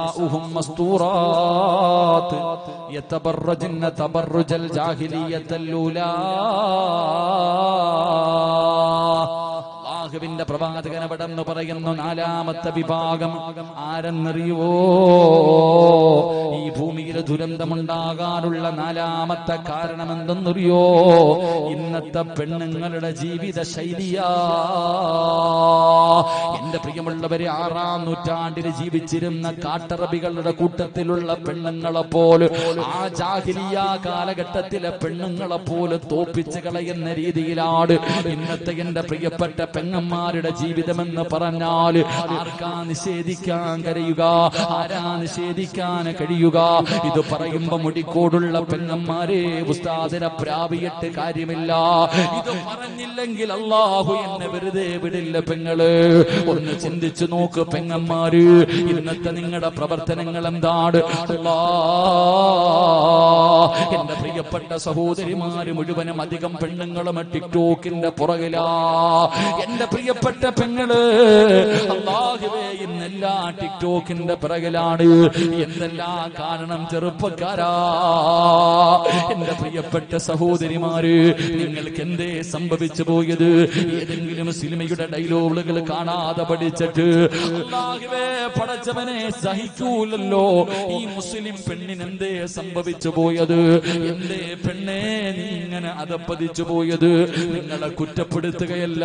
നിസാഉഹും മസ്തൂറാത്ത് യതബറജന തബറജൽ ജാഹിലിയ്യത്തൽ ഊലാ. അല്ലാഹുവിന്റെ പ്രവാചകൻ അവിടെന്ന് പറയുന്നു, നാലാമത്തെ വിഭാഗം ആരെന്നറിയുവോ? ഈ ഭൂമിയിൽ ദുരന്തമുണ്ടാകാനുള്ള നാലാമത്തെ കാരണം എന്തെന്നറിയോ? ഇന്നത്തെ പെണ്ണുങ്ങളുടെ ജീവിത ശൈലിയാ. എന്റെ പ്രിയമുള്ളവരെ, 6-ാം നൂറ്റാണ്ടിൽ ജീവിച്ചിരുന്ന കാട്ടറബികളുടെ കൂട്ടത്തിലുള്ള പെണ്ണുങ്ങളെ പോലെ, ആ ജാഹിലിയ കാലഘട്ടത്തിലെ പെണ്ണുങ്ങളെ പോലെ തോപ്പിച്ച് കളയുന്ന രീതിയിലാണ് ഇന്നത്തെ എന്റെ പ്രിയപ്പെട്ട പെങ്ങന്മാരുടെ ജീവിതമെന്ന് പറഞ്ഞാൽ ആർക്കാ നിഷേധിക്കാൻ കഴിയുക? ആരാ നിഷേധിക്കാൻ കഴിയുക? ഇത് പറയുമ്പോ മുടിക്കോടുള്ള പെങ്ങന്മാരെ, ഉസ്താദിനെ പ്രാപിയിട്ട് കാര്യമില്ല. ഇത് പറഞ്ഞില്ലെങ്കിൽ അല്ലാഹു എന്നെ വെറുതെ വിടില്ല. പെങ്ങള്, ഒന്ന് ചിന്തിച്ചു നോക്ക് പെങ്ങന്മാര്, ഇന്നത്തെ നിങ്ങളുടെ പ്രവർത്തനങ്ങൾ എന്താണ്? എന്റെ പ്രിയപ്പെട്ട സഹോദരിമാര് മുഴുവനും അധികം പെണ്ണുങ്ങളും ടിക്ടോക്കിന്റെ പുറകിലാ. എന്റെ പ്രിയപ്പെട്ട പെങ്ങള്, അല്ലാഹുവേ, ഇന്നെല്ലാ ടിക്ടോക്കിന്റെ പിറകിലാണ്. എന്തെല്ലാം കാരണം ചെറുപ്പക്കാരാ. എന്റെ പ്രിയപ്പെട്ട സഹോദരിമാര്, നിങ്ങൾക്ക് എന്തേ സംഭവിച്ചു പോയത്? ഏതെങ്കിലും സിനിമയുടെ ഡയലോഗുകൾ കാണാതെ പഠിച്ചിട്ട് അല്ലാഹുവേ പടച്ചവനെ സഹിക്കൂലല്ലോ. ഈ മുസ്ലിം പെണ്ണിന് എന്തേ സംഭവിച്ചു പോയത്? എന്തേ പെണ്ണേ നീ ഇങ്ങനെ അധപ്പതിച്ചു പോയത്? നിങ്ങളെ കുറ്റപ്പെടുത്തുകയല്ല,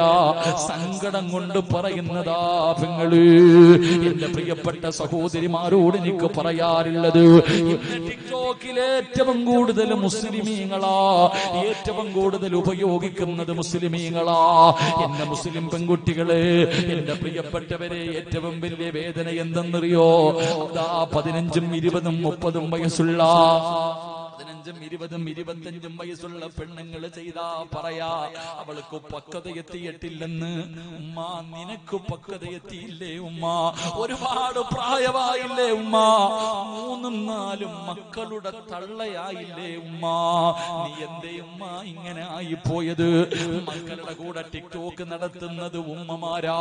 സങ്കടം കൊണ്ട് പറയുന്നതാ പെങ്ങള്. എന്റെ പ്രിയപ്പെട്ട സഹോദരിമാരോട് എനിക്ക് പറയാറുള്ളത്, ഇന്ന് ടിക്ടോക്കിൽ ഏറ്റവും കൂടുതൽ മുസ്ലിമീങ്ങളാ, ഏറ്റവും കൂടുതൽ ഉപയോഗിക്കുന്നത് മുസ്ലിമീങ്ങളാ. എന്റെ മുസ്ലിം പെൺകുട്ടികളെ, എന്റെ പ്രിയപ്പെട്ടവരെ, ഏറ്റവും വലിയ വേദന എന്തെന്നറിയോ? 15, 20, 30 വയസ്സുള്ള 15, 20, 25 വയസ്സുള്ള പെണ്ണുങ്ങൾ ചെയ്താ പറയാ, അവൾക്ക് പക്വത എത്തിയിട്ടില്ലെന്ന്. ഉമ്മ, നിനക്ക് പക്വത എത്തിയില്ലേ ഉമ്മ? ഒരുപാട് പ്രായമായില്ലേ ഉമ്മ? 3, 4 മക്കളുടെ തള്ളയായില്ലേ ഉമ്മ? നീ എന്തേ ഉമ്മ ഇങ്ങനെ ആയിപ്പോയത്? മക്കളുടെ കൂടെ ടിക്ടോക്ക് നടത്തുന്നത് ഉമ്മമാരാ.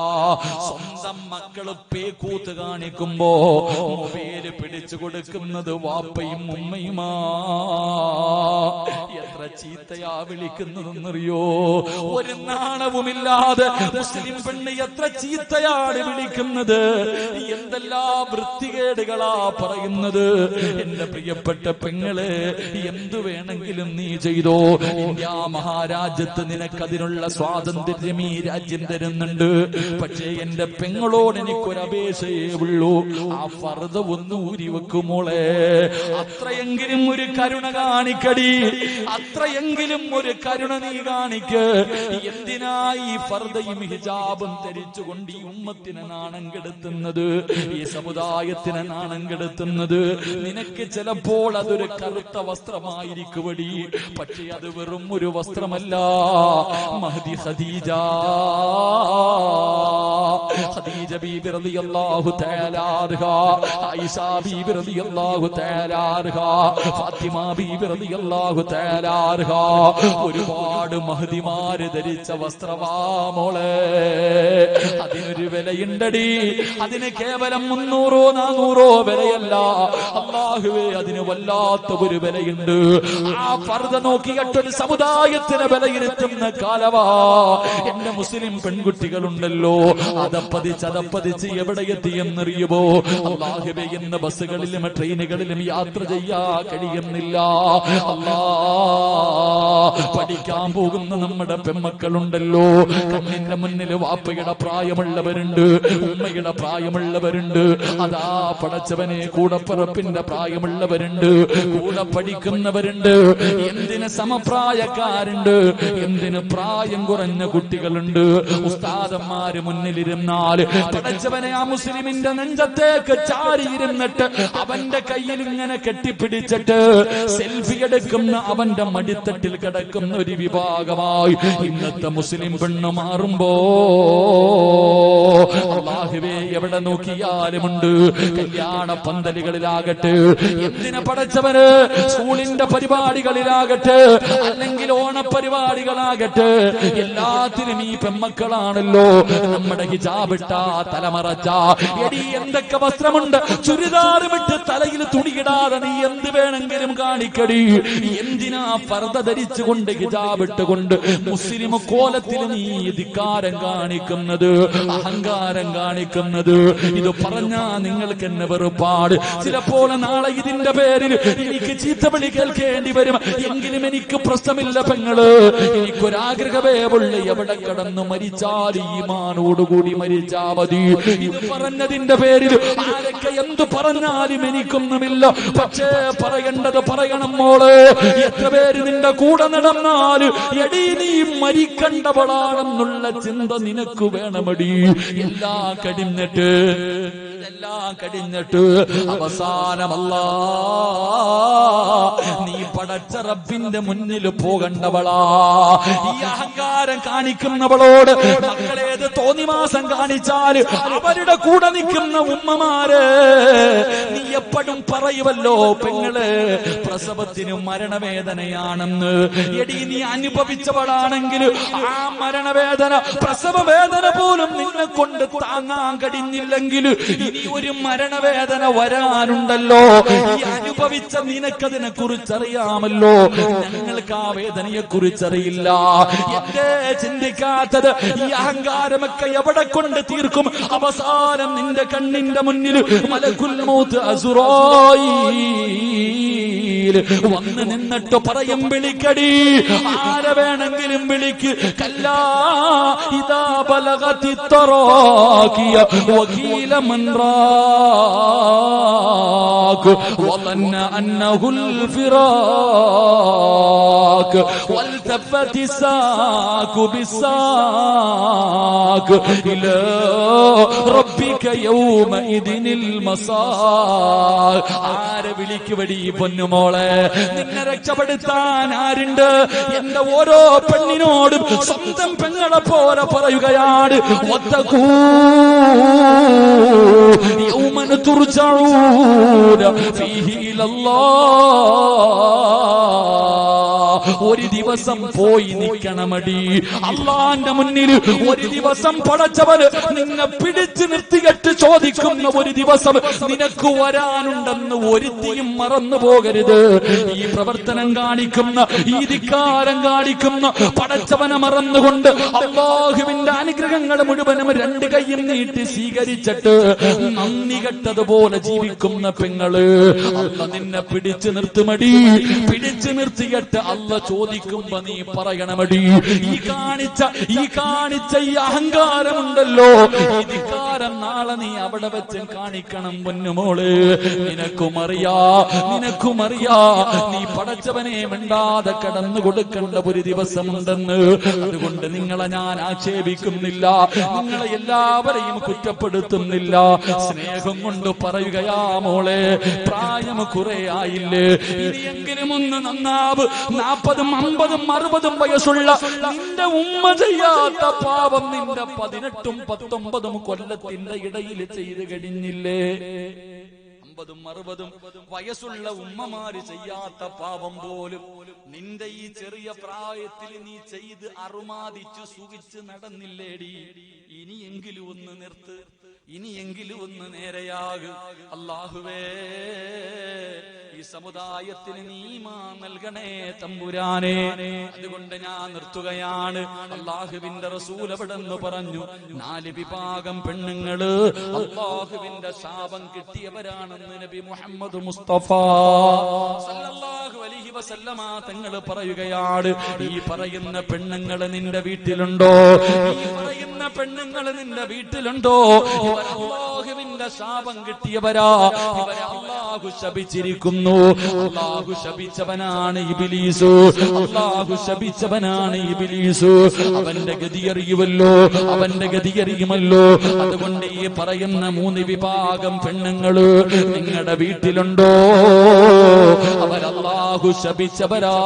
സ്വന്തം മക്കള് പേക്കൂത്ത് കാണിക്കുമ്പോ മൊബൈല് പിടിച്ചു കൊടുക്കുന്നത് വാപ്പയും ഉമ്മയുമാ. എത്ര ചീത്തയാ വിളിക്കുന്നതെന്നറിയോ? ഒരു നാണവുമില്ലാതെ മുസ്ലിം പെണ്ണ് എത്ര ചീത്തയാണ് വിളിക്കുന്നത്! എന്തെല്ലാം വൃത്തികേടുകളാ പറയുന്നത്! എന്റെ പ്രിയപ്പെട്ട പെങ്ങളെ, എന്തു വേണമെങ്കിലും നീ ചെയ്തോ. ഇന്ത്യ മഹാരാജ്യത്ത് നിനക്കതിനുള്ള സ്വാതന്ത്ര്യം ഈ രാജ്യം തരുന്നുണ്ട്. പക്ഷേ എന്റെ പെങ്ങളോട് എനിക്കൊരു അപേക്ഷയേ ഉള്ളൂ, ആ ഫർദ് ഒന്ന് ഊരി വെക്കുമോളെ. അത്രയെങ്കിലും ഒരു കരുണ കാണിക്കടി, അത്രയെങ്കിലും ഒരു കരുണ നീ കാണിക്ക്. എന്തിനായി ഫർദയും ഹിജാബും ധരിച്ചുകൊണ്ട് ഈ ഉമ്മത്തിനെ നാണം കെടുത്തുന്നത്, ഈ സമുദായത്തിനെ നാണം കെടുത്തുന്നത്? നിനക്ക് ചിലപ്പോൾ അതൊരു കറുത്ത വസ്ത്രമായിരിക്കുവടി, പക്ഷെ അത് വെറും ഒരു വസ്ത്രമല്ല. മഹദി ഖദീജ ബീബി റളിയല്ലാഹു തആല അൻഹാ, ആയിഷ ബീബി റളിയല്ലാഹു തആല അൻഹാ, ഫാത്തിമ ബീബി റളിയല്ലാഹു തആല അൻഹാ, ഒരുപാട് മഹദിമാര് ധരിച്ച വസ്ത്രമാ മോളെ. അതിനൊരു വിലയുണ്ടടി. അതിന് കേവലം 300 400 വിലയല്ല. അല്ലാഹുവേ, അതിന് വല്ലാത്ത ഒരു വിലയുണ്ട്. ആ ഫർദ നോക്കിയിട്ടൊരു സമുദായത്തിന് വിലയിരുത്തുന്ന കാലവാ. എന്റെ മുസ്ലിം പെൺകുട്ടികളുണ്ടല്ലോ, അതപ്പതിച്ച് എവിടെ എത്തിയെന്നറിയുമോ? അല്ലാഹുവേ, ഇന്ന് ബസ്സുകളിലും ട്രെയിനുകളിലും യാത്ര ചെയ്യാൻ കഴിയുന്നില്ല. അല്ലാ, പഠിക്കാൻ പോകുന്ന നമ്മുടെ പെൺമക്കളുണ്ടല്ലോ, കണ്ണിന്റെ മുന്നിൽ വാപ്പയുടെ പ്രായമുള്ളവരുണ്ട്, ഉമ്മയുടെ പ്രായമുള്ളവരുണ്ട്. അതാ പടച്ചവനെ, കൂടപ്പിറപ്പിന്റെ പ്രായമുള്ളവരുണ്ട്, കൂടെ പഠിക്കുന്നവരുണ്ട്, എന്തിന് സമപ്രായക്കാരുണ്ട്, എന്തിന് പ്രായം കുറഞ്ഞ കുട്ടികളുണ്ട്. ഉസ്താദന്മാര് മുന്നിലിരുന്നാൽ പടച്ചവനെ ആ മുസ്ലിമിന്റെ നെഞ്ചത്തേക്ക് ചാരിയിരുന്നിട്ട് അവന്റെ കയ്യിൽ ഇങ്ങനെ കെട്ടിപ്പിടിച്ചിട്ട് സെൽഫി എടുക്കുന്ന അവന്റെ മടിത്തട്ടിൽ കിടക്കുന്ന ഒരു വിഭാഗമായി ഇന്നത്തെ മുസ്ലിം പെണ്ണ് മാറുമ്പോ അല്ലാഹുവേ എവിടെ നോക്കിയാലുമുണ്ട്. കല്യാണ പന്തലുകളിലാകട്ടെ, എന്തിനെ പടച്ചവന് സ്കൂളിന്റെ പരിപാടികളിലാകട്ടെ, അല്ലെങ്കിൽ ഓണപരിപാടികളാകട്ടെ, എല്ലാത്തിനും ഈ പെമ്മക്കളാണല്ലോ. നമ്മുടെ ഹിജാബിട്ട തലമറച്ച എടി എന്തൊക്കെ വസ്ത്രമുണ്ട്, ചുരിദാർ വിട്ട് തലയിൽ തുണിയിടാതെ നീ എന്ത് വേണമെങ്കിലും കാണിക്കടി. എന്തിനാ പർദ്ദ ധരിച്ചുകൊണ്ട് ഹിജാബിട്ടുകൊണ്ട് മുസ്ലിം കോലത്തിൽ നീ ധിക്കാരം കാണിക്കുന്നത്, അഹങ്കാരം കാണിക്കുന്നത്? ഇത് പറഞ്ഞാ നിങ്ങൾക്ക് എന്നെ വെറുപ്പാട്. ചിലപ്പോൾ നാളെ ഇതിന്റെ പേരിൽ എനിക്ക് ചീത്തവിളി കേൾക്കേണ്ടി വരും. എങ്കിലും എനിക്ക് പ്രശ്നമില്ല പെങ്ങള്, എനിക്കൊരാഗ്രഹമേ ഉള്ളു, എവിടെ കിടന്നു മരിച്ചാൽ ഈമാനോടുകൂടി മരിച്ചാ മതി. ഇത് പറഞ്ഞതിന്റെ പേരിൽ ആരൊക്കെ എന്തു പറഞ്ഞാലും എനിക്കൊന്നുമില്ല. പക്ഷേ പറയേണ്ടത് പറയണം മോള്. എത്ര പേര് നിന്റെ കൂടെ നടന്നാല് എടി നീ മരിക്കണ്ടവളാണെന്നുള്ള ചിന്ത നിനക്ക് വേണമടി. എല്ലാം കടിഞ്ഞിട്ട് അവസാനമല്ല നീ പടച്ച റബ്ബിന്റെ മുന്നിൽ പോകണ്ടവളാ. ഈ അഹങ്കാരം കാണിക്കുന്നവളോട് മക്കളേത് തോന്നിവാസം കാണിച്ചാൽ അവരുടെ കൂടെ നിൽക്കുന്ന ഉമ്മമാര് നീ എപ്പോഴും പറയുമല്ലോ, പെങ്ങള് പ്രസവത്തിന് മരണവേദനയാണെന്ന്. എടി നീ അനുഭവിച്ചവളാണെങ്കിൽ ആ മരണവേദന, പ്രസവ വേദന പോലും നിന്നെ കൊണ്ട് താങ്ങാൻ കഴിഞ്ഞില്ലെങ്കിൽ ഇനി ഒരു മരണവേദന വരാനുണ്ടല്ലോ. ഈ അനുഭവിച്ച നിനക്കതിനെ കുറിച്ചറിയാമല്ലോ, ഞങ്ങൾക്ക് ആ വേദനയെ കുറിച്ചറിയില്ല. എന്തേ ചിന്തിക്കാത്തത്? ഈ അഹങ്കാരമൊക്കെ എവിടെ കൊണ്ട് തീർക്കും? അവസാനം നിന്റെ കണ്ണിന്റെ മുന്നിൽ മലക്കുൽ മൗത്ത് അസ്റായീൽ വന്ന് നിന്നിട്ട് പറയും, വിളിക്കടി, ആരെ വേണമെങ്കിലും വിളിക്ക്. കല്ലാ ഇദാ ബലഗതി തറാഖിയ വഖീല മൻ റാഖ് വظن أنه الفراق والتفت الساق بالساق إلى ربك يومئذ المساق. ആരെ വിളിക്കുവടി പൊന്നുമോളെ? നിന്നെ രക്ഷപ്പെടുത്താൻ ആരുണ്ട്? എന്റെ ഓരോ പെണ്ണിനോടും സ്വന്തം പെങ്ങളെ പോലെ പറയുകയാണ്, يوما ترجعون فيه إلى الله. ഒരു ദിവസം പോയി നിൽക്കണമടി അള്ളാന്റെ മുന്നിൽ. ഒരു ദിവസം പടച്ചവന് നിന്നെ പിടിച്ചു നിർത്തിയിട്ട് ചോദിക്കുന്ന ഒരു ദിവസം നിനക്ക് വരാനുണ്ടെന്ന് ഒരുത്തിയും മറന്നു പോകരുത്. ഈ പ്രവർത്തനം കാണിക്കുന്ന, ഈ ധിക്കാരം കാണിക്കുന്ന പടച്ചവനെ മറന്നുകൊണ്ട് അല്ലാഹുവിന്റെ അനുഗ്രഹങ്ങൾ മുഴുവനും രണ്ട് കൈയും നീട്ടി സ്വീകരിച്ചിട്ട് നന്ദി കെട്ടതുപോലെ ജീവിക്കുന്ന പെങ്ങള് അല്ല നിന്നെ പിടിച്ചു നിർത്തുമടി. പിടിച്ചു നിർത്തിയിട്ട് അല്ല ചോദിക്കുമ്പോ നീ പറയണമടി, ഈ കാണിച്ച ഈ അഹങ്കാരമുണ്ടല്ലോ, ഈ ധിക്കാരം നാളെ നീ അവിടെ വെച്ച് കാണിക്കണം പൊന്നുമോള്. നിനക്കുമറിയാ നീ പടച്ചവനെ മിണ്ടാതെ കടന്നു കൊടുക്കേണ്ട ഒരു ദിവസമുണ്ടെന്ന്. അതുകൊണ്ട് നിങ്ങളെ ഞാൻ ആക്ഷേപിക്കുന്നില്ല, നിങ്ങളെ എല്ലാവരെയും കുറ്റപ്പെടുത്തുന്നില്ല. സ്നേഹം കൊണ്ട് പറയുകയാ മോളെ, പ്രായം കുറെ ആയില്ലേ, ഇനിയെങ്കിലും ഒന്ന് നന്നാവ്. 40, 50, 60 വയസ്സുള്ള നിന്റെ ഉമ്മ ചെയ്യാത്ത പാപം നിന്റെ 18, 19 കൊല്ലത്തിന്റെ ഇടയിൽ ചെയ്ത് കഴിഞ്ഞില്ലേ? 50, 60 വയസ്സുള്ള ഉമ്മമാര് ചെയ്യാത്ത പാപം പോലും നിന്റെ ഈ ചെറിയ പ്രായത്തിൽ നീ ചെയ്ത് അറുമാദിച്ചു സുഖിച്ച് നടന്നില്ലേടി? ഇനിയെങ്കിലും ഒന്ന് നിർത്ത്, ഇനിയെങ്കിലും ഒന്ന് നേരെയാകു. അല്ലാഹുവേ, ഈ സമുദായത്തിന് നീ ഈമാൻ നൽകണേ തമ്പുരാനെ. അതുകൊണ്ട് ഞാൻ നിർത്തുകയാണ്. അല്ലാഹുവിന്റെ റസൂൽ എവിടെന്ന് പറഞ്ഞു, 4 വിഭാഗം പെണ്ണുങ്ങള് അല്ലാഹുവിന്റെ ശാപം കിട്ടിയവരാണെന്ന് നബി മുഹമ്മദ് മുസ്തഫ സല്ലല്ലാഹു അലൈഹി വസല്ലമ തങ്ങൾ പറയുകയാണ്. ഈ പറയുന്ന പെണ്ണുങ്ങള് നിന്റെ വീട്ടിലുണ്ടോ? ഈ പറയുന്ന പെണ്ണുങ്ങൾ നിന്റെ വീട്ടിലുണ്ടോ? ഇവർ അല്ലാഹുവിന്റെ ശാപം കിട്ടിയവരാ. ഇവരെ അല്ലാഹു ശപിച്ചിരിക്കുന്നു. അല്ലാഹു ശപിച്ചവനാണ് ഇബ്ലീസ്. അല്ലാഹു ശപിച്ചവനാണ് ഇബ്ലീസ്. അവന്റെ ഗതി അറിയുമല്ലോ, അവന്റെ ഗതി അറിയുമല്ലോ. അതുകൊണ്ട് ഈ പറയുന്ന 3 വിഭാഗം പെണ്ണുങ്ങള് നിങ്ങളുടെ വീട്ടിലുണ്ടോ? അവരല്ലാഹു ശപിച്ചവരാ.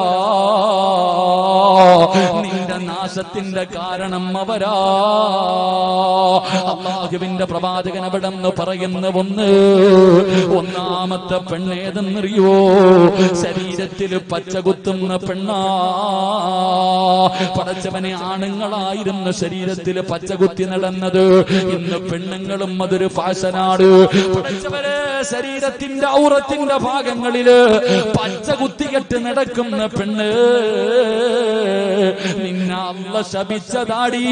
നിന്റെ നാശത്തിന്റെ കാരണം അവരാ. അല്ലാഹുവിന്റെ പ്രവാചകൻ അവിടെ നിന്ന് പറയുന്ന ഒന്നാമത്തെ പെണ്ണേതെന്നറിയോ? ശരീരത്തിൽ പച്ച കുത്തുന്ന പെണ്ണാ. പടച്ചവനെ, ആണുങ്ങളായിരുന്നു ശരീരത്തിൽ പച്ച കുത്തി നടന്നത്. ഇന്ന് പെണ്ണുങ്ങളും അതൊരു ഫാഷനാണ്. പടച്ചവരെ, ശരീരത്തിന്റെ ഔറത്തിന്റെ ഭാഗങ്ങളില് പച്ച കുത്തികെട്ട് നടക്കുന്ന പെണ്ണ്, നിന്നെ അല്ലാഹു ശപിച്ചതാടി.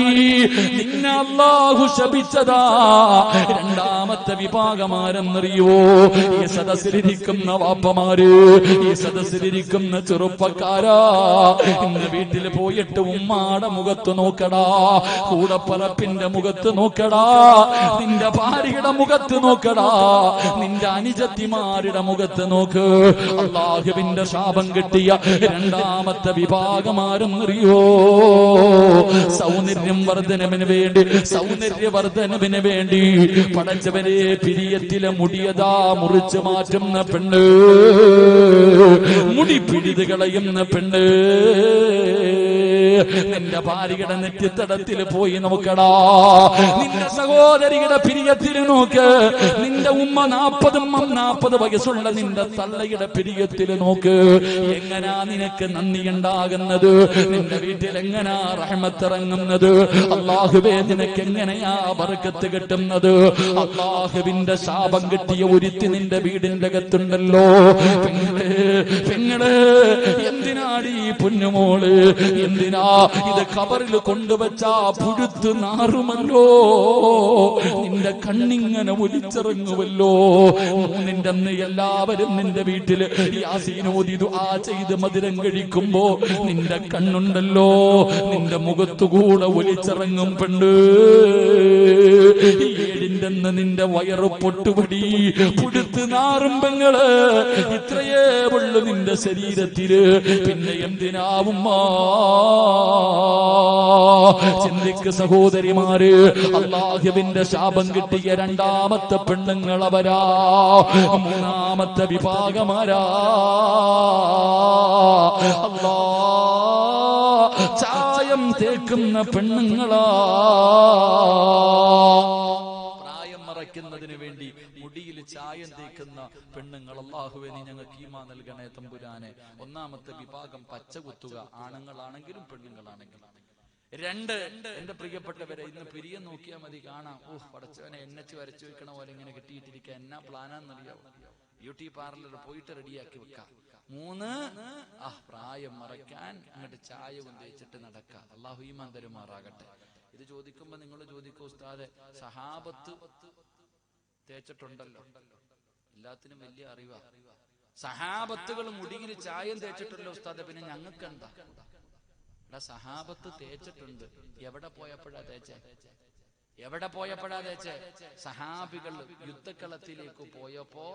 നിന്നെ അല്ലാഹു ശപിച്ചതാ. രണ്ടാമത്തെ വിഭാഗമാരെന്നറിയോ? ഈ സദസ്സിലിരിക്കുന്ന വാപ്പമാര്, ഈ സദസ്സിലിരിക്കുന്ന ചെറുപ്പക്കാരാ, ഇന്ന് വീട്ടിൽ പോയിട്ട് ഉമ്മാടെ മുഖത്ത് നോക്കടാ, കൂടപ്പറപ്പിന്റെ മുഖത്ത് നോക്കടാ, നിന്റെ ഭാര്യയുടെ മുഖത്ത് നോക്കടാ, നിന്റെ അനുജത്തിമാരുടെ മുഖത്ത് നോക്ക്. അല്ലാഹുവിന്റെ ശാപം കിട്ടിയ രണ്ടാമത്തെ വിഭാഗമാരെന്നറിയോ? സൗന്ദര്യവർദ്ധനവിന് വേണ്ടി പടച്ചവനെ പിരിയത്തിലെ മുടിയതാ മുറിച്ചു മാറ്റുന്ന പെണ്ണ്, മുടി പിടിത് കളയുന്ന പെണ്ണ്. നിന്റെ ഭാര്യയുടെ നെറ്റിത്തടത്തിൽ പോയി നോക്കടാ, നിന്റെ സഹോദരിയുടെ പിരിയത്തിൽ നോക്ക്. നിന്റെ ഉമ്മ 40 വയസ്സുള്ള നിന്റെ തള്ളയുടെ പിരിയത്തിൽ നോക്ക്. എങ്ങനാ നിനക്ക് നന്ദി ഉണ്ടാകുന്നത്? നിന്റെ വീട്ടിൽ എങ്ങനാ റഹ്മത്തിറങ്ങുന്നത്? അല്ലാഹുവേ, നിനക്ക് എങ്ങനെയാ ബർക്കത്ത് കിട്ടുന്നത്? അല്ലാഹുവിന്റെ ശാപം കിട്ടിയ ഒരുത്തി നിന്റെ വീടിന്റെ അകത്തുണ്ടല്ലോ. പെങ്ങള്, എന്തിനാടി ഈ പൊന്നുമോള്? എന്തിനാ ഇത് ഖബറിൽ കൊണ്ടുവച്ചാ പുഴുത്ത് നാറുമല്ലോ. നിന്റെ കണ്ണിങ്ങനെ ഒലിച്ചിറങ്ങുമല്ലോ. 3-ന്റെ അന്ന് എല്ലാവരും നിന്റെ വീട്ടില് യാസീൻ ഓതി ദുആ ചെയ്ത് മധുരം കഴിക്കുമ്പോ നിന്റെ കണ്ണുണ്ടല്ലോ, നിന്റെ മുഖത്തുകൂടെ ഒലിച്ചിറങ്ങും പെണ്ണ്. 7-ന്റെ അന്ന് നിന്റെ വയറ് പൊട്ടുപടി പുഴുത്ത് നാറും പെങ്ങള്. ഇത്രയേ ഉള്ളു നിന്റെ ശരീരത്തില്. പിന്നെ എന്തിനാവുമ്മാ? ചിന്തിക്ക് സഹോദരിമാര്, അല്ലാഹുവിന്റെ ശാപം കിട്ടിയ രണ്ടാമത്തെ പെണ്ണുങ്ങൾ അവരാ. മൂന്നാമത്തെ വിഭാഗമാരാ? അല്ലാ, ചായം തേക്കുന്ന പെണ്ണുങ്ങളാ. പ്രായം മറയ്ക്കുന്നതിന് വേണ്ടി മുടിയിൽ ചായം തേക്കുന്ന പെണ്ണുങ്ങൾ. അല്ലാഹുവേ, നീ ഞങ്ങൾക്ക് ഈമാൻ നൽകണേ തമ്പുരാനെ. ഒന്നാമത്തെ വിഭാഗം പച്ച കുത്തുക, ആണുങ്ങളാണെങ്കിലും പെണ്ണുങ്ങളാണെങ്കിലും. 2, എന്റെ പ്രിയപ്പെട്ടവരെ, ഇന്ന് പിരിയം നോക്കിയാൽ മതി, കാണാം. പടച്ചവനെ, എണ്ണച്ച് വരച്ചു വെക്കണ പോലെ ഇങ്ങനെ കെട്ടിയിട്ടിരിക്കുക. എന്നാ പ്ലാനാന്നറിയാവോ? ബ്യൂട്ടി പാർലർ പോയിട്ട് റെഡിയാക്കി വെക്കാം. 3, പ്രായം മറയ്ക്കാൻ ഇങ്ങോട്ട് ചായവും തേച്ചിട്ട് നടക്കുക. അല്ലാഹു ഈമാൻ തരുമാറാകട്ടെ. ഇത് ചോദിക്കുമ്പോ നിങ്ങൾ ചോദിക്കൂ, ഉസ്താദെ, സഹാബത്ത് തേച്ചിട്ടുണ്ടല്ലോ. എല്ലാത്തിനും വലിയ അറിവാ. സഹാബത്തുകൾ മുടിയിൽ ചായം തേച്ചിട്ടുണ്ടല്ലോ ഉസ്താദെ, പിന്നെ ഞങ്ങൾക്ക് എന്താ? സഹാബത്ത് തേച്ചിട്ടുണ്ട്. എവിടെ പോയപ്പോഴാ തേച്ചേ? എവിടെ പോയപ്പോഴാ തേച്ചേ? സഹാബികൾ യുദ്ധക്കളത്തിലേക്ക് പോയപ്പോ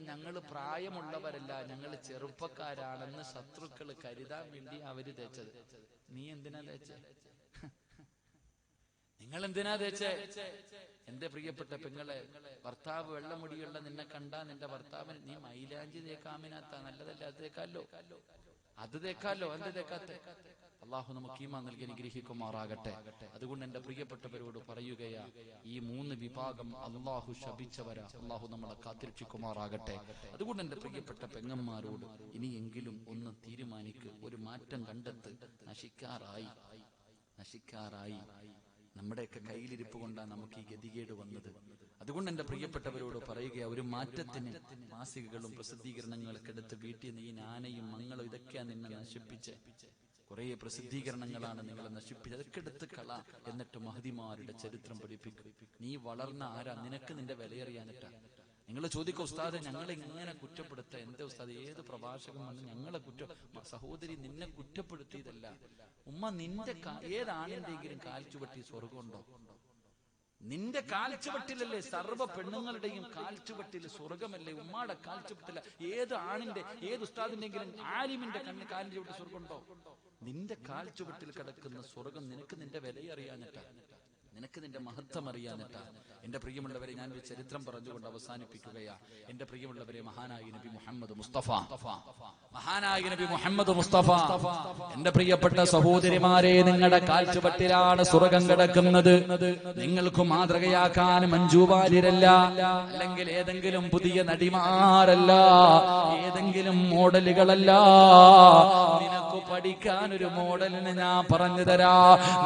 ഞങ്ങൾ പ്രായമുള്ളവരല്ല, ഞങ്ങൾ ചെറുപ്പക്കാരാണെന്ന് ശത്രുക്കൾ കരുതാൻ വേണ്ടി അവര് തേച്ചത്. നീ എന്തിനാ തേച്ചേ? നിങ്ങൾ എന്തിനാ തേച്ചേ? എന്റെ പ്രിയപ്പെട്ട പെങ്ങളെ, ഭർത്താവ് വെള്ളമുടിയുള്ള നിന്നെ കണ്ടാ നിന്റെ ഭർത്താവിന് നീ മൈലാഞ്ചി തേക്കാമിനാത്ത നല്ലതല്ല, അത് തേക്കാലോ, അത് തേക്കാലോ, എന്ത് തേക്കാത്തെ? അള്ളാഹു നമുക്ക് ഈമാൻ നൽകി അനുഗ്രഹിക്കുമാറാകട്ടെ. അതുകൊണ്ട് എന്റെ പ്രിയപ്പെട്ടവരോട് പറയുകയാ, ഈ 3 വിഭാഗം അള്ളാഹു ശപിച്ചവരാ. അള്ളാഹു നമ്മളെ കാത്തിരക്ഷിക്കുമാറാകട്ടെ. അതുകൊണ്ട് എന്റെ പ്രിയപ്പെട്ട പെങ്ങന്മാരോട് ഇനിയെങ്കിലും ഒന്ന് തീരുമാനിക്ക്, ഒരു മാറ്റം കണ്ടെത്ത്. നശിക്കാറായി. നമ്മുടെയൊക്കെ കയ്യിലിരിപ്പ് കൊണ്ടാണ് നമുക്ക് ഈ ഗതികേട് വന്നത്. അതുകൊണ്ട് എന്റെ പ്രിയപ്പെട്ടവരോട് പറയുക, ഒരു മാറ്റത്തിന് മാസികകളും പ്രസിദ്ധീകരണങ്ങളൊക്കെ എടുത്ത് വീട്ടിൽ നിന്ന് ഈ നാനയും മങ്ങളും ഇതൊക്കെയാണ് നിന്നെ നശിപ്പിച്ച്. കുറെ പ്രസിദ്ധീകരണങ്ങളാണ് നിങ്ങളെ നശിപ്പിച്ചത്. അതൊക്കെ എടുത്ത് കള. എന്നിട്ട് മഹദിമാരുടെ ചരിത്രം പഠിപ്പിക്കും. നീ വളർന്ന ആരാ? നിനക്ക് നിന്റെ വിലയറിയാനിട്ടാ. നിങ്ങൾ ചോദിക്കും, ഉസ്താദെ ഞങ്ങളെ ഇങ്ങനെ കുറ്റപ്പെടുത്ത എന്താ ഉസ്താദ്? ഏത് പ്രഭാഷകൻ വന്ന് ഞങ്ങളെ സഹോദരി നിന്നെ കുറ്റപ്പെടുത്തിയതല്ല. ഉമ്മ നിന്റെ ഏതാണെന്തെങ്കിലും കാൽച്ചുവട്ടി സ്വർഗമുണ്ടോ? നിന്റെ കാൽച്ചുവട്ടിലല്ലേ സർവ്വ പെണ്ണുങ്ങളുടെയും കാൽച്ചുവട്ടിൽ സ്വർഗമല്ലേ? ഉമ്മാടെ കാൽച്ചുവട്ടില്ല ഏത് ആണിന്റെ ഏത് ഉസ്താദിന്റെങ്കിലും ആലിമിന്റെ കാലിന്റെ ചുവട്ടിൽ സ്വർഗമുണ്ടോ? നിന്റെ കാൽച്ചുവട്ടിൽ കിടക്കുന്ന സ്വർഗം നിനക്ക് നിന്റെ വിലയറിയാനിട്ടാ, നിനക്ക് നിന്റെ മഹത്വം അറിയാനിട്ടാ. എന്റെ പ്രിയമുള്ളവരെ, ഞാൻ ഒരു ചരിത്രം പറഞ്ഞുകൊണ്ട് അവസാനിപ്പിക്കുകയാ. എന്റെ പ്രിയമുള്ളവരെ, മഹാനായ നബി മുഹമ്മദ് മുസ്തഫ, മഹാനായ നബി മുഹമ്മദ് മുസ്തഫ, എന്റെ പ്രിയപ്പെട്ട സഹോദരിമാരെ, നിങ്ങളുടെ കാൽച്ചുവട്ടിലാണ് സ്വർഗം കിടക്കുന്നത്. നിങ്ങൾക്ക് മാതൃകയാക്കാൻ മഞ്ജു വാര്യരല്ല, അല്ലെങ്കിൽ ഏതെങ്കിലും പുതിയ നടിമാരല്ല, ഏതെങ്കിലും മോഡലുകളല്ല. നിനക്ക് പഠിക്കാൻ ഒരു മോഡലിന് ഞാൻ പറഞ്ഞു തരാ.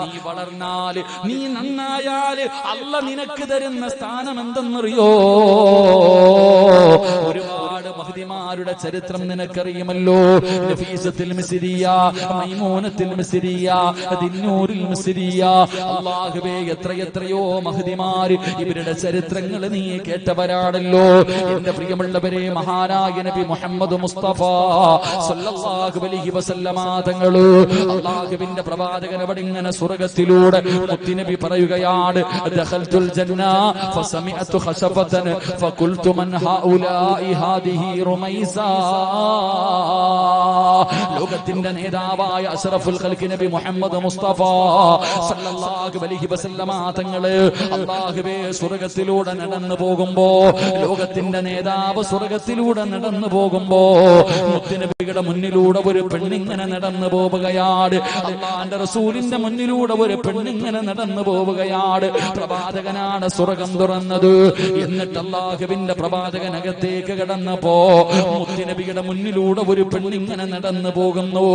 നീ വളർന്നാൽ, നീ നന്നായാൽ അല്ല നിനക്ക് തരുന്ന സ്ഥാനം എന്തെന്നറിയോ? ഒരുപാട് മഹദിമാരുടെ ചരിത്രം നിനക്കറിയുമല്ലോ. നഫീസത്തുൽ മിസ്രിയ, മൈമൂനത്തുൽ മിസ്രിയ, ദിന്നൂറുൽ മിസ്രിയ. അല്ലാഹുവേ, എത്രയോ മഹദിമാർ, ഇവരുടെ ചരിത്രങ്ങൾ നീ കേട്ടവരാണല്ലോ. എന്റെ പ്രിയമുള്ളവരെ, മഹാനായ നബി മുഹമ്മദ് മുസ്തഫ സല്ലല്ലാഹു അലൈഹി വസല്ലമ തങ്ങള് അല്ലാഹുവിന്റെ പ്രവാചകൻ അവിടെ ഇങ്ങനെ സ്വർഗ്ഗത്തിലൂടെ മുത്തുനബി പറയുകയാണ്, ദഖൽതുൽ ജന്ന ഫസമിഅതു ഖശഫതൻ ഫഖുൽതു മൻ ഹൗലാഇ ഹാദിഹി റുമൈസ. ലോകത്തിന്റെ നേതാവായ അഷ്റഫുൽ ഖൽഖ് നബി മുഹമ്മദ് മുസ്തഫ സല്ലല്ലാഹു അലൈഹി വസല്ലമ തങ്ങള് അല്ലാഹുവേ സ്വർഗ്ഗത്തിലൂടെ നടന്നു പോകുമ്പോ, ലോകത്തിന്റെ നേതാവ് സ്വർഗ്ഗത്തിലൂടെ നടന്നു പോകുമ്പോ, മുത്തുനബിയുടെ മുന്നിലൂടെ ഒരു പെണ്ണിങ്ങനെ നടന്നു പോവുകയാണ്. അല്ലാഹുവിന്റെ റസൂലിന്റെ മുന്നിലൂടെ ഒരു പെണ്ണിങ്ങനെ നടന്നു പോവുകയാണ്. പ്രവാചകനാണ് സ്വർഗ്ഗം തുറന്നത്. എന്നിട്ട് അല്ലാഹുവിന്റെ പ്രവാചകൻ അകത്തേക്ക് കടന്നപ്പോ മുത്തുനബിയുടെ മുന്നിലൂടെ ഒരു പെണ്ണിങ്ങനെ നടന്നു പോകുന്നു.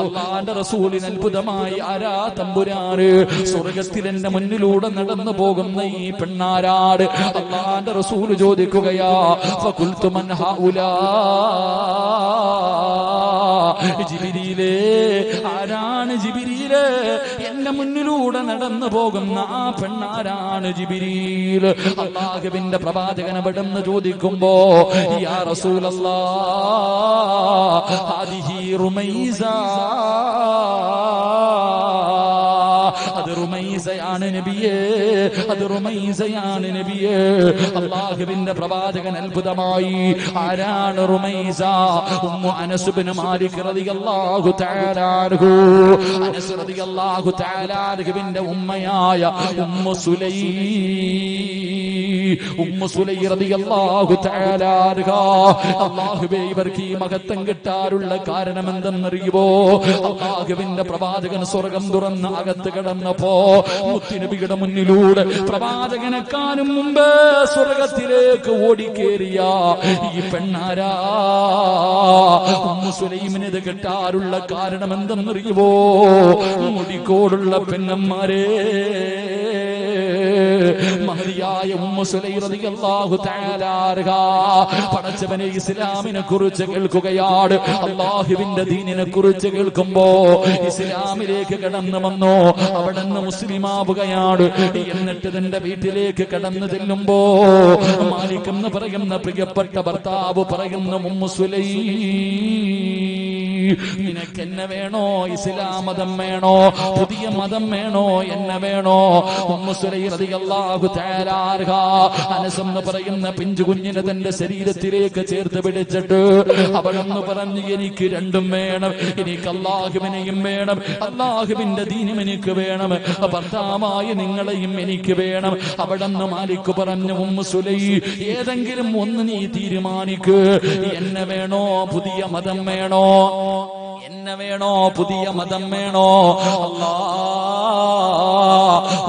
അല്ലാഹുവിന്റെ റസൂലിന് അത്ഭുതമായി, ആരാ തമ്പുരാന്? സ്വർഗ്ഗത്തിൽ എന്റെ മുന്നിലൂടെ നടന്നു പോകുന്ന ഈ പെണ്ണാരാട്? അല്ലാഹുവിന്റെ റസൂൽ ചോദിക്കുകയാ, ഫഖുൽതു മൻ ഹൗലാ. ജിബ്രീലേ, ആരാണ് ജിബ്രീലേ? എന്റെ മുന്നിലൂടെ നടന്നു പോകുന്ന ആ പെണ്ണാരാണ് ജിബ്രീൽ? അല്ലാഹുവിന്റെ പ്രവാചകൻ അവിടുന്ന് ചോദിക്കുമ്പോ, യാ റസൂലല്ലാഹ്, ഹാദിഹി റുമൈസ. അത് റുമൈസയാണ് നബിയേ, അത് റുമൈസയാണ് നബിയേ. അല്ലാഹുവിന്റെ പ്രവാചകൻ അത്ഭുതമായി, ആരാണ് റുമൈസ? ഉമ്മു അനസ് ഇബ്നു മാലിക് റളിയല്ലാഹു തആല അൻഹു. അനസ് റളിയല്ലാഹു തആല അൻഹുവിന്റെ ഉമ്മയായ ഉമ്മു സുലൈ, ഉമ്മു സുലൈ റളിയല്ലാഹു തആല അൻഹ. അല്ലാഹുവേ, ഇവർക്ക് ഈ മഹത്വം കിട്ടാനുള്ള കാരണം എന്തെന്നറിയുമോ? അല്ലാഹുവിന്റെ പ്രവാചകൻ സ്വർഗ്ഗം തുറന്ന് അകത്ത് കടന്നപ്പോ മുത്തുനബിയുടെ മുന്നിലൂടെ പ്രവാചകനെക്കാനും മുമ്പ് സ്വർഗ്ഗത്തിലേക്ക് ഓടിക്കേറിയ ഈ പെണ്ണാരാ? ഉമ്മു സുലൈമിന് ഇത് കിട്ടാനുള്ള കാരണം എന്തെന്നറിയുമോ? മുടിക്കോടുള്ള പെണ്ണന്മാരെ, മഹദിയായ ഉമ്മു സുലൈം റളിയല്ലാഹു തആല അൻഹ പടച്ചവനെ ഇസ്ലാമിനെ കുറിച്ച് കേൾക്കുകയാണ്. അല്ലാഹുവിന്റെ ദീനിനെ കുറിച്ച് കേൾക്കുമ്പോ ഇസ്ലാമിലേക്ക് കടന്നു വന്നു, അവിടുന്ന് മുസ്ലിമാവുകയാണ്. എന്നിട്ട് തന്റെ വീട്ടിലേക്ക് കടന്നു ചെല്ലുമ്പോ മാലിക് എന്ന് പറയുന്ന പ്രിയപ്പെട്ട ഭർത്താവ് പറയുന്ന, ഉമ്മു സുലൈം, നിനക്ക് എന്നെ വേണോ? ഇസ്ലാം മതം വേണോ? പുതിയ മതം വേണോ? എന്നെ വേണോ? ഉമ്മു സുലൈം റളിയല്ലാഹു തആല അൻഹ അനസ് എന്ന് പറയുന്ന പിഞ്ചു കുഞ്ഞിനെ തന്റെ ശരീരത്തിലേക്ക് ചേർത്ത് പിടിച്ചിട്ട് അവളെന്ന് പറഞ്ഞു, എനിക്ക് രണ്ടും വേണം. എനിക്ക് അല്ലാഹുവിനെയും വേണം, അല്ലാഹുവിന്റെ ദീനും എനിക്ക് വേണം, ഭർത്താവായ നിങ്ങളെയും എനിക്ക് വേണം. അവിടെന്ന് മാലിക് പറഞ്ഞു, ഉമ്മു സുലൈം, ഏതെങ്കിലും ഒന്ന് നീ തീരുമാനിക്ക്. എന്നെ വേണോ? പുതിയ മതം വേണോ? എന്നെ വേണോ? പുതിയ മതം വേണോ?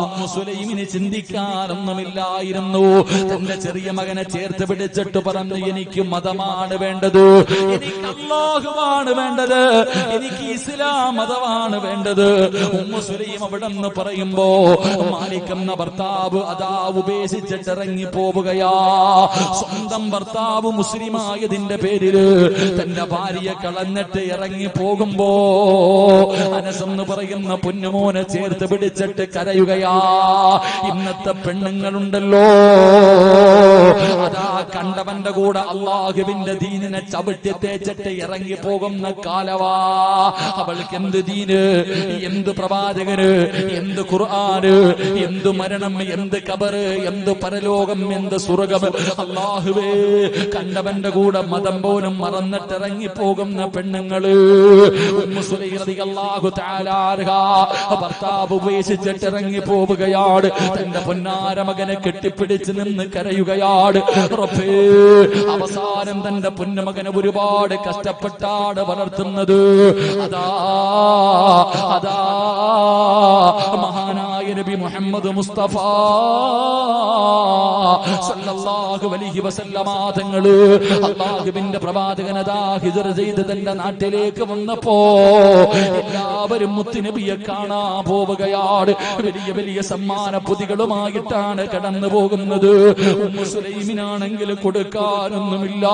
ഉമ്മു സുലൈമിന് ചിന്തിക്കാനൊന്നുമില്ലായിരുന്നു. തന്റെ ചെറിയ മകനെ ചേർത്ത് പിടിച്ചിട്ട് പറഞ്ഞു, എനിക്ക് മതമാണ് വേണ്ടത്, എനിക്ക് അല്ലാഹുവാണ് വേണ്ടത്, എനിക്ക് ഇസ്ലാം മതമാണ് വേണ്ടത്. ഉമ്മു സുലൈം അവിടെ നിന്ന് പറയുമ്പോ മാലിക് എന്ന ഭർത്താവ് അതാ ഉപേക്ഷിച്ചിട്ട് ഇറങ്ങി പോവുകയാ. സ്വന്തം ഭർത്താവ് മുസ്ലിമായതിന്റെ പേരില് തന്റെ ഭാര്യയെ കളഞ്ഞിട്ട് ഇറങ്ങി പോകുമ്പോ അനസ് എന്ന് പറയുന്ന പൊന്നുമോനെ ചേർത്ത് പിടിച്ചിട്ട് കരയുകയാ. ഇന്നത്തെ പെണ്ണുങ്ങളുണ്ടല്ലോ, അതാ കണ്ടവന്റെ കൂടെ അള്ളാഹുവിന്റെ ദീനിനെ ചവിട്ടി തേച്ചിട്ട് ഇറങ്ങി പോകുന്ന കാലവാ. അവൾക്ക് എന്ത് ദീന്, എന്ത് പ്രവാചകന്, എന്ത് ഖുർആന്, എന്ത് മരണം, എന്ത് ഖബറ്, എന്ത് പരലോകം, എന്ത് സ്വർഗം. അല്ലാഹുവേ, കണ്ടവന്റെ കൂടെ മതം പോലും മറന്നിട്ടിറങ്ങി പോകുന്ന പെണ്ണുങ്ങള്. ഉമ്മു സുലൈം റളിയല്ലാഹു തആല അൻഹാ ഭർത്താവ് ഉപേക്ഷിച്ചിട്ട് ഇറങ്ങി പോവുകയാണ്. തന്റെ പൊന്നാര മകനെ കെട്ടിപ്പിടിച്ച് നിന്ന് കരയുകയാണ്. റബ്ബേ, അവസാനം തന്റെ പൊന്നുമകനെ ഒരുപാട് കഷ്ടപ്പെട്ടാണ് വളർത്തുന്നത്. അതാ അതാ മഹാനായ നബി മുഹമ്മദ് മുസ്തഫ സല്ലല്ലാഹു അലൈഹി വസല്ലമ തങ്ങള് അല്ലാഹുവിന്റെ പ്രവാചകനതാ ഹിജ്റ ചെയ്ത് തന്റെ നാട്ടിലേക്ക് വന്നപ്പോ എല്ലാവരും മുത്തുനബിയെ കാണാൻ പോവുകയാണ്. വലിയ വലിയ സമ്മാന പൊതികളുമായിട്ടാണ് കടന്നു പോകുന്നത്. ഉമ്മു സുലൈമിനാണെങ്കിൽ കൊടുക്കാനൊന്നുമില്ല.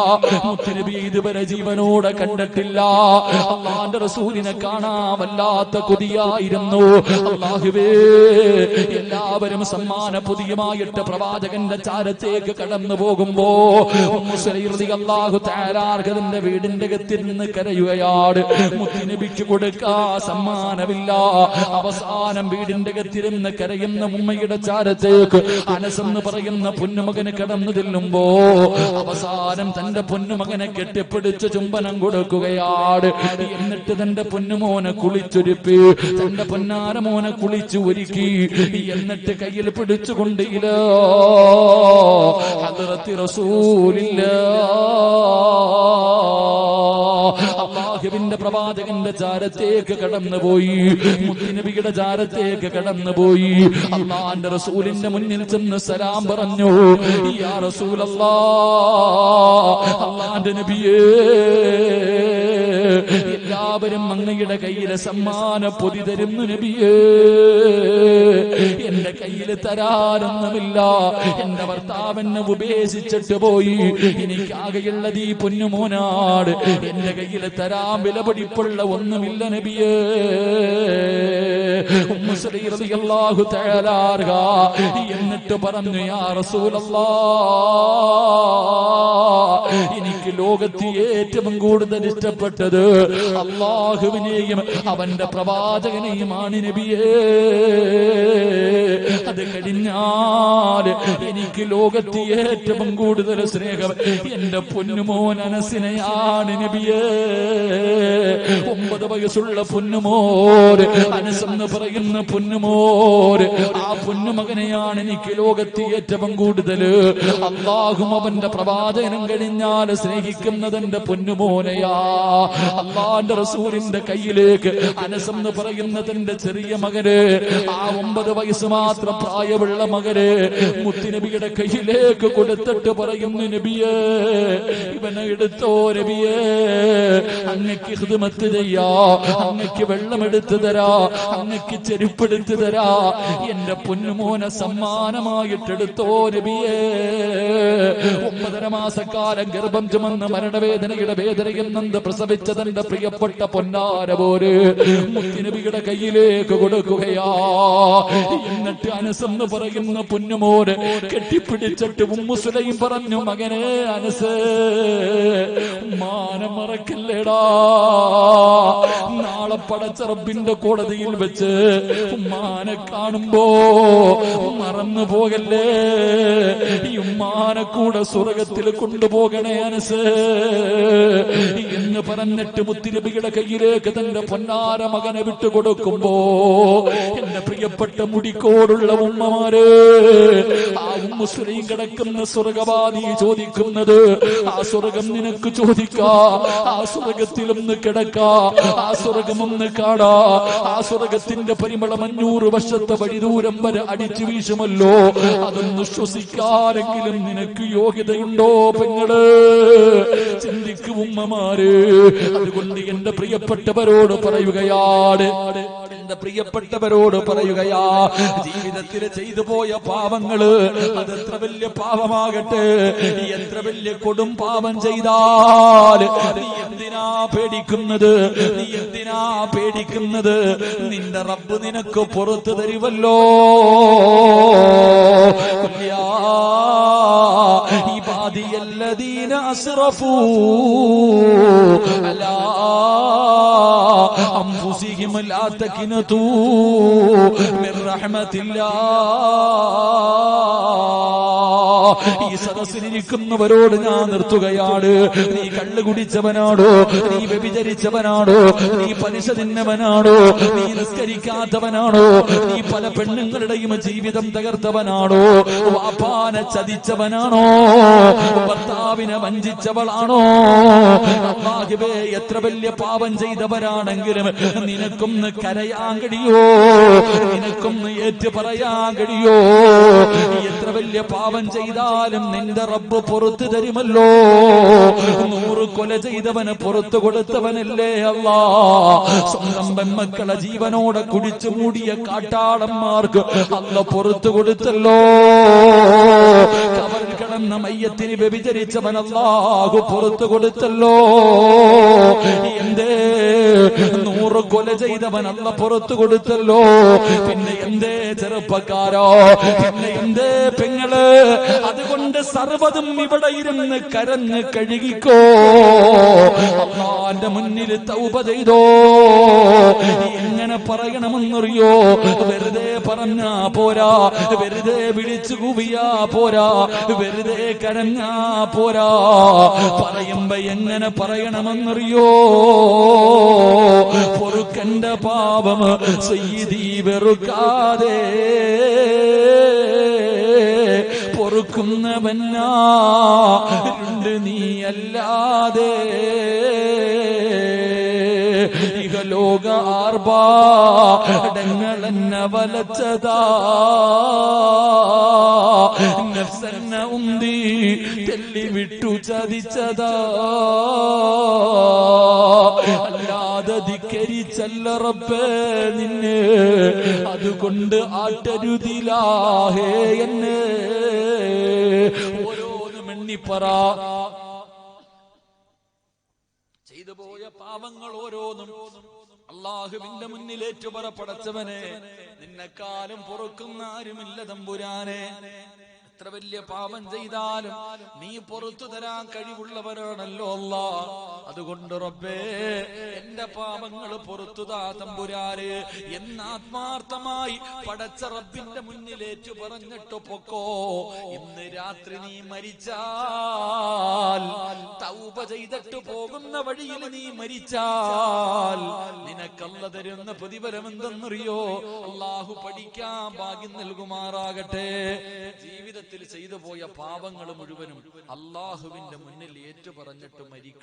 മുത്തുനബി ഇതുവരെ ജീവനോടെ കണ്ടിട്ടില്ല. അല്ലാഹുവിന്റെ റസൂലിനെ കാണാൻ വല്ലാത്ത കൊതിയായിരുന്നു. അല്ലാഹുവേ, എല്ലാവരും സമ്മാന പൊതിയുമായിട്ട് പ്രവാചകന്റെ ചാരത്തേക്ക് കടന്നു പോകുമ്പോ ഉമ്മു സുലൈം റളിയല്ലാഹു തആല അൻഹയുടെ വീടിന്റെ അകത്തിൽ നിന്ന് കരയുകയാണ്. മുത്തുനബിക്ക് കൊടുക്കാ സമ്മാനമില്ല. അവസാനം വീടിന്റെ അകത്തിൽ നിന്ന് കരയുന്ന ഉമ്മയുടെ ചാരത്തേക്ക് അനസ് എന്ന് പറയുന്ന പൊന്നുമകന് കടന്നു ചെല്ലുമ്പോ അവസാനം തന്റെ പൊന്നുമകനെ കെട്ടിപ്പിടിച്ച് ചുംബനം കൊടുക്കുകയാണ്. എന്നിട്ട് തന്റെ പൊന്നുമോനെ കുളിച്ചൊരുപ്പി, തന്റെ പൊന്നാര മോനെ കുളിച്ചു ഒരുക്കി, എന്നിട്ട് കയ്യിൽ പിടിച്ചുകൊണ്ട് ഇലാ ഹദ്റത്തി റസൂലില്ലാഹ് അല്ലാഹുവിന്റെ പ്രവാചകന്റെ ചാരത്തേക്ക് കടന്നുപോയി. മുത്തുനബിയുടെ ചാരത്തേക്ക് കടന്നുപോയി. അല്ലാഹുവിന്റെ റസൂലിന്റെ മുന്നിൽ ചെന്ന് സലാം പറഞ്ഞു. യാ റസൂലല്ലാഹ്, അല്ലാഹുവിന്റെ നബിയേ, എല്ലാവരും അങ്ങയുടെ കയ്യിലെ സമ്മാന പൊതി തരുന്നു നബിയേ. എന്റെ കയ്യിൽ തരാനൊന്നുമില്ല. എന്റെ ഭർത്താവിനെ ഉപേക്ഷിച്ചിട്ട് പോയി. എനിക്കാകെയുള്ളത് ഈ പൊന്നുമോനാട്. എന്റെ കയ്യിൽ തരാൻ വിലപിടിപ്പുള്ള ഒന്നുമില്ല നബിയേ. ഉമ്മു സുലൈം റളിയല്ലാഹു തആല അൻഹാ എന്നിട്ട് പറഞ്ഞു, യാ റസൂലല്ലാഹ്, എനിക്ക് ലോകത്ത് ഏറ്റവും കൂടുതൽ ഇഷ്ടപ്പെട്ടത് അല്ലാഹുവിനെയും അവന്റെ പ്രവാചകനെയുമാണ് നബിയേ. അത് കഴിഞ്ഞാൽ എനിക്ക് ലോകത്ത് ഏറ്റവും കൂടുതൽ സ്നേഹം എന്റെ പൊന്നുമോൻ അനസിനെയാണ് നബിയേ. 9 വയസ്സുള്ള പൊന്നുമോര്, അനസ് എന്ന് പറയുന്ന പൊന്നുമോര്, ആ പൊന്നുമകനെയാണ് എനിക്ക് ലോകത്ത് ഏറ്റവും കൂടുതൽ. അല്ലാഹും അവന്റെ പ്രവാചകനും കഴിഞ്ഞാൽ സ്നേഹിക്കുന്നത് എന്റെ പൊന്നുമോനെയാ. അല്ലാഹുവിന്റെ റസൂലിന്റെ കയ്യിലേക്ക് അനസ് എന്ന് പറയുന്ന തന്റെ ചെറിയ മകന്, ആ 9 വയസ്സ് മാത്രം പ്രായമുള്ള മകന് മുത്തുനബിയുടെ കയ്യിലേക്ക് കൊടുത്തിട്ട് പറയുന്നു, നബിയേ, ഇവനെ എടുത്തോ നബിയേ, അങ്ങക്ക് ഖിദ്മത്ത് ചെയ്യാ, അങ്ങക്ക് വെള്ളം എടുത്തു തരാ, അങ്ങക്ക് ചെരുപ്പെടുത്തു തരാ, എന്റെ പൊന്നുമോനെ സമ്മാനമായിട്ടെടുത്തോ നബിയേ. 9.5 മാസക്കാലം ഗർഭം ചുമന്ന് മരണവേദനയുടെ വേദനയിൽ നിന്ന് പ്രസവിച്ച തന്റെ പ്രിയപ്പെട്ട പൊന്നാര പോര് മുത്തുനബിയുടെ കയ്യിലേക്ക് കൊടുക്കുകയാ. എന്നിട്ട് അനസ് എന്ന് പറയുന്ന പൊന്നുമോന് കെട്ടിപ്പിടിച്ചിട്ട് ഉമ്മു സുലൈം പറഞ്ഞു, മകനെ അനസ്, ഉമ്മാനെ മറക്കല്ലേടാ. നാളെ പടച്ച റബ്ബിന്റെ കോടതിയിൽ വെച്ച് ഉമ്മാനെ കാണുമ്പോ മറന്നു പോകല്ലേ. ഈ ഉമ്മാനെ കൂടെ സ്വർഗത്തിൽ കൊണ്ടുപോകണേ അനസ് എന്ന് പറഞ്ഞിട്ട് മുത്തുനബിയുടെ കയ്യിലേക്ക് തന്റെ പൊന്നാര മകനെ വിട്ടുകൊടുക്കുമ്പോ എന്റെ പ്രിയപ്പെട്ട മുടിക്കോടുള്ള ഉമ്മമാര്, ആ ഉമ്മു സുലൈം കിടക്കുന്ന സ്വർഗവാദി ചോദിക്കുന്നത്, ആ സ്വർഗം നിനക്ക് ചോദിക്കാ, ആ സ്വർഗത്തിലൊന്ന് കിടക്കാ, ആ സ്വർഗമൊന്ന് കാണാ, ആ സ്വർഗത്തിന്റെ പരിമളം 500 വർഷത്തെ വഴിദൂരം വരെ അടിച്ചു വീശുമല്ലോ. അതൊന്ന് ശ്വസിക്കാനെങ്കിലും നിനക്ക് യോഗ്യതയുണ്ടോ പെങ്ങള്? ചിന്തി ചിന്തിക്കും ഉമ്മമാര്. അതുകൊണ്ട് എന്റെ പ്രിയപ്പെട്ടവരോട് പറയുകയാണ്, എന്റെ പ്രിയപ്പെട്ടവരോട് പറയുകയാ, ജീവിതത്തിൽ ചെയ്തു പോയ പാവങ്ങള് അതെത്ര വലിയ പാവമാകട്ടെ, എത്ര വലിയ കൊടും പാപം ചെയ്താൽ നീ എന്തിനാ പേടിക്കുന്നത്? നീ എന്തിനാ പേടിക്കുന്നത്? നിന്റെ റബ്ബ് നിനക്ക് പുറത്തു തരുമല്ലോ. ഇബാദിയല്ലദീന അസ്റഫൂ അലാ അൻഫുസിഹിം ലാ തഖ്നതൂ മിർ റഹ്മത്തില്ലാഹ്. ഈ സദസ്സിലിരിക്കുന്നവരോട് ഞാൻ നിർത്തുകയാണ്. നീ കള്ളു കുടിച്ചവനാണോ? നീ വ്യഭിചരിച്ചവനാണോ? നീ പലിശ തിന്നവനാണോ? നീ നിസ്കരിക്കാത്തവനാണോ? നീ പല പെണ്ണുങ്ങളുടെയും ജീവിതം തകർത്തവനാണോ? വാപ്പാനെ ചതിച്ചവനാണോ? ഭർത്താവിനെ വഞ്ചിച്ചവളാണോ? അല്ലാഹുവേ, എത്ര വലിയ പാപം ചെയ്തവരാണെങ്കിലും നിനക്കൊന്ന് കരയാൻ കഴിയോ? നിനക്കൊന്ന് ഏറ്റു പറയാൻ കഴിയോ? എത്ര വലിയ പാപം ചെയ്താലും നിന്റെ റബ്ബ് പുറത്തു തരുമല്ലോ. 100 കൊല ചെയ്തവന് പുറത്തു കൊടുത്തവനല്ലേ അല്ലാ. സ്വന്തം പെൺമക്കളെ ജീവനോടെ കുടിച്ചു മൂടിയ കാട്ടാളന്മാർക്ക് അല്ല പുറത്തു കൊടുത്തല്ലോ. കബറിൽ കിടന്ന മയ്യത്തിന് വ്യഭിചരിച്ചവൻ അല്ലാഹു പുറത്തു കൊടുത്തല്ലോ. എന്തേ 100 കൊല ചെയ്തവൻ അല്ല പുറത്തു കൊടുത്തല്ലോ. പിന്നെ എന്തേ ചെറുപ്പക്കാരോ? പിന്നെ എന്തേ പെങ്ങള്? അതുകൊണ്ട് സർവ്വതും ഇവിടെ ഇരുന്ന് കരഞ്ഞ് കഴുകിക്കോ. അല്ലാഹുവിന്റെ മുന്നിൽ തൗബ ചെയ്തോ. എങ്ങനെ പറയണമെന്നറിയോ? വെറുതെ പറഞ്ഞാ പോരാ, വെറുതെ വിളിച്ചു കൂവിയാ പോരാ, വെറുതെ കരഞ്ഞാ പോരാ. പറയുമ്പോ എങ്ങനെ പറയണമെന്നറിയോ? പൊറുക്കന്റെ പാപം സയ്യിദീ വെറുക്കാതെ പൊറുക്കുന്നവനാരുണ്ട് നീയല്ലാതെ. ഇഹലോക ആർഭാടങ്ങളെന്നെ വലച്ചതാ, നഫ്സെന്നെ ഉന്തി തെല്ലി വിട്ടു ചതിച്ചതാ. അല്ലാതെ ധിക്കരിച്ചല്ല റബ്ബേ നിന്നെ, അതുകൊണ്ട് ആട്ടരുതിലാഹേ എന്നെ. ഓരോന്നും എണ്ണിപ്പറ. ചെയ്തു പോയ പാവങ്ങൾ ഓരോന്നും അല്ലാഹുവിന്റെ മുന്നിലേറ്റു പറ. പടച്ചവനെ, നിന്നെക്കാലും പൊറുക്കുന്ന ആരുമില്ല തമ്പുരാനെ. എത്ര വലിയ പാപം ചെയ്താലും നീ പുറത്തു തരാൻ കഴിവുള്ളവരാണല്ലോ അല്ലാ. അതുകൊണ്ട് റബ്ബേ, എന്റെ പാപങ്ങൾ പുറത്തു താ തമ്പുരാനെ എന്ന് ആത്മാർത്ഥമായി പടച്ച റബ്ബിന്റെ മുന്നിലേറ്റു പറഞ്ഞിട്ട് പൊക്കോ. ഇന്ന് രാത്രി നീ മരിച്ചാൽ, തൗബ ചെയ്തിട്ട് പോകുന്ന വഴിയിൽ നീ മരിച്ചാൽ നിനക്കല്ല തരുന്ന പ്രതിഫലം എന്തെന്നറിയോ? അല്ലാഹു പഠിക്കാൻ ഭാഗ്യം നൽകുമാറാകട്ടെ. ജീവിതത്തിൽ ചെയ്തു പോയ പാപങ്ങൾ മുഴുവനും അല്ലാഹുവിന്റെ മുന്നിൽ ഏറ്റു പറഞ്ഞിട്ട് മരിക്കും.